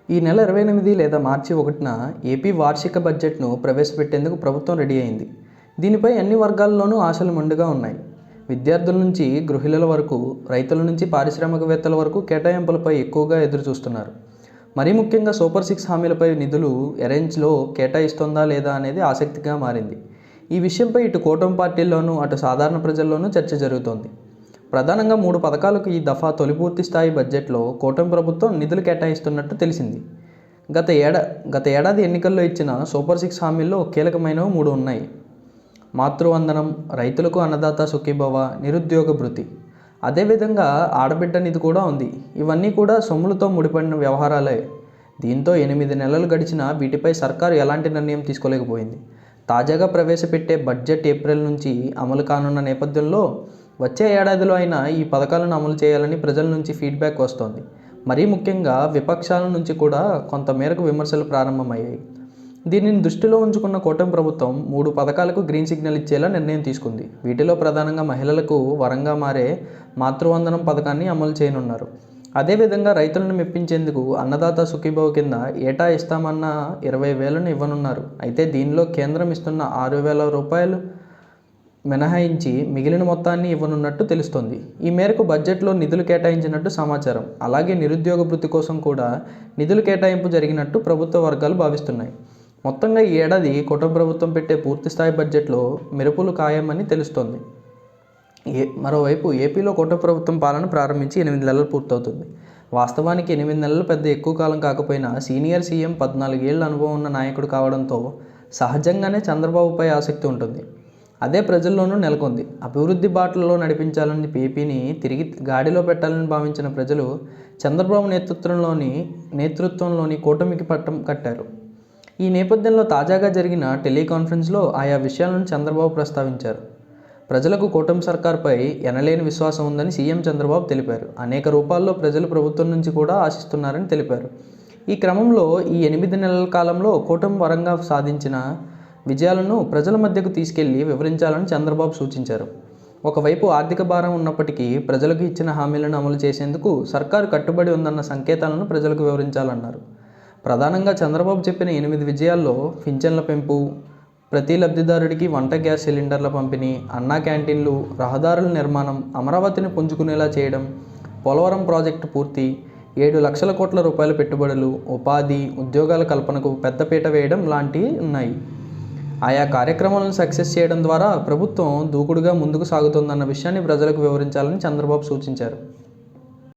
ఈ నెల 28 లేదా మార్చి 1న ఏపీ వార్షిక బడ్జెట్ను ప్రవేశపెట్టేందుకు ప్రభుత్వం రెడీ అయింది. దీనిపై అన్ని వర్గాల్లోనూ ఆశలు మెండుగా ఉన్నాయి. విద్యార్థుల నుంచి గృహిణుల వరకు, రైతుల నుంచి పారిశ్రామికవేత్తల వరకు కేటాయింపులపై ఎక్కువగా ఎదురుచూస్తున్నారు. మరీ ముఖ్యంగా సూపర్ 6 హామీలపై నిధులు ఎరేంజ్లో కేటాయిస్తోందా లేదా అనేది ఆసక్తిగా మారింది. ఈ విషయంపై ఇటు కూటమి పార్టీల్లోనూ, అటు సాధారణ ప్రజల్లోనూ చర్చ జరుగుతోంది. ప్రధానంగా 3 పథకాలకు ఈ దఫా తొలి పూర్తి స్థాయి బడ్జెట్లో కూటమి ప్రభుత్వం నిధులు కేటాయిస్తున్నట్టు తెలిసింది. గత ఏడాది ఎన్నికల్లో ఇచ్చిన సూపర్ 6 హామీల్లో కీలకమైనవి 3 ఉన్నాయి. మాతృవందనం, రైతులకు అన్నదాత సుఖీభవ, నిరుద్యోగ భృతి. అదేవిధంగా ఆడబిడ్డ నిధి కూడా ఉంది. ఇవన్నీ కూడా సొమ్ములతో ముడిపడిన వ్యవహారాలే. దీంతో 8 నెలలు గడిచినా వీటిపై సర్కారు ఎలాంటి నిర్ణయం తీసుకోలేకపోయింది. తాజాగా ప్రవేశపెట్టే బడ్జెట్ ఏప్రిల్ నుంచి అమలు కానున్న నేపథ్యంలో వచ్చే ఏడాదిలో అయినా ఈ పథకాలను అమలు చేయాలని ప్రజల నుంచి ఫీడ్బ్యాక్ వస్తోంది. మరీ ముఖ్యంగా విపక్షాల నుంచి కూడా కొంత మేరకు విమర్శలు ప్రారంభమయ్యాయి. దీనిని దృష్టిలో ఉంచుకున్న కూటమి ప్రభుత్వం 3 పథకాలకు గ్రీన్ సిగ్నల్ ఇచ్చేలా నిర్ణయం తీసుకుంది. వీటిలో ప్రధానంగా మహిళలకు వరంగా మారే మాతృవందనం పథకాన్ని అమలు చేయనున్నారు. అదేవిధంగా రైతులను మెప్పించేందుకు అన్నదాత సుఖీభవ కింద ఏటా ఇస్తామన్న 20,000ను ఇవ్వనున్నారు. అయితే దీనిలో కేంద్రం ఇస్తున్న 6,000 రూపాయలు మినహాయించి మిగిలిన మొత్తాన్ని ఇవ్వనున్నట్టు తెలుస్తోంది. ఈ మేరకు బడ్జెట్లో నిధులు కేటాయించినట్టు సమాచారం. అలాగే నిరుద్యోగ భృతి కోసం కూడా నిధులు కేటాయింపు జరిగినట్టు ప్రభుత్వ వర్గాలు భావిస్తున్నాయి. మొత్తంగా ఈ ఏడాది కూటమి ప్రభుత్వం పెట్టే పూర్తిస్థాయి బడ్జెట్లో మెరుపులు ఖాయమని తెలుస్తోంది. మరోవైపు ఏపీలో కూటమి ప్రభుత్వం పాలన ప్రారంభించి 8 నెలలు పూర్తవుతుంది. వాస్తవానికి 8 నెలలు పెద్ద ఎక్కువ కాలం కాకపోయినా సీనియర్ సీఎం 14 ఏళ్ల అనుభవం ఉన్న నాయకుడు కావడంతో సహజంగానే చంద్రబాబుపై ఆసక్తి ఉంటుంది. అదే ప్రజల్లోనూ నెలకొంది. అభివృద్ధి బాటలలో నడిపించాలని ఏపీని తిరిగి గాడిలో పెట్టాలని భావించిన ప్రజలు చంద్రబాబు నేతృత్వంలోని కూటమికి పట్టం కట్టారు. ఈ నేపథ్యంలో తాజాగా జరిగిన టెలికాన్ఫరెన్స్లో ఆయా విషయాలను చంద్రబాబు ప్రస్తావించారు. ప్రజలకు కూటమి సర్కార్పై ఎనలేని విశ్వాసం ఉందని సీఎం చంద్రబాబు తెలిపారు. అనేక రూపాల్లో ప్రజలు ప్రభుత్వం నుంచి కూడా ఆశిస్తున్నారని తెలిపారు. ఈ క్రమంలో ఈ 8 నెలల కాలంలో కూటమి వరంగా సాధించిన విజయాలను ప్రజల మధ్యకు తీసుకెళ్లి వివరించాలని చంద్రబాబు సూచించారు. ఒకవైపు ఆర్థిక భారం ఉన్నప్పటికీ ప్రజలకు ఇచ్చిన హామీలను అమలు చేసేందుకు సర్కారు కట్టుబడి ఉందన్న సంకేతాలను ప్రజలకు వివరించాలన్నారు. ప్రధానంగా చంద్రబాబు చెప్పిన 8 విజయాల్లో పింఛన్ల పెంపు, ప్రతి లబ్ధిదారుడికి వంట గ్యాస్ సిలిండర్ల పంపిణీ, అన్నా క్యాంటీన్లు, రహదారుల నిర్మాణం, అమరావతిని పుంజుకునేలా చేయడం, పోలవరం ప్రాజెక్టు పూర్తి, 7 లక్షల కోట్ల రూపాయల పెట్టుబడులు, ఉపాధి, ఉద్యోగాల కల్పనకు పెద్దపీట వేయడం లాంటివి ఉన్నాయి. ఆయా కార్యక్రమాలను సక్సెస్ చేయడం ద్వారా ప్రభుత్వం దూకుడుగా ముందుకు సాగుతోందన్న విషయాన్ని ప్రజలకు వివరించాలని చంద్రబాబు సూచించారు.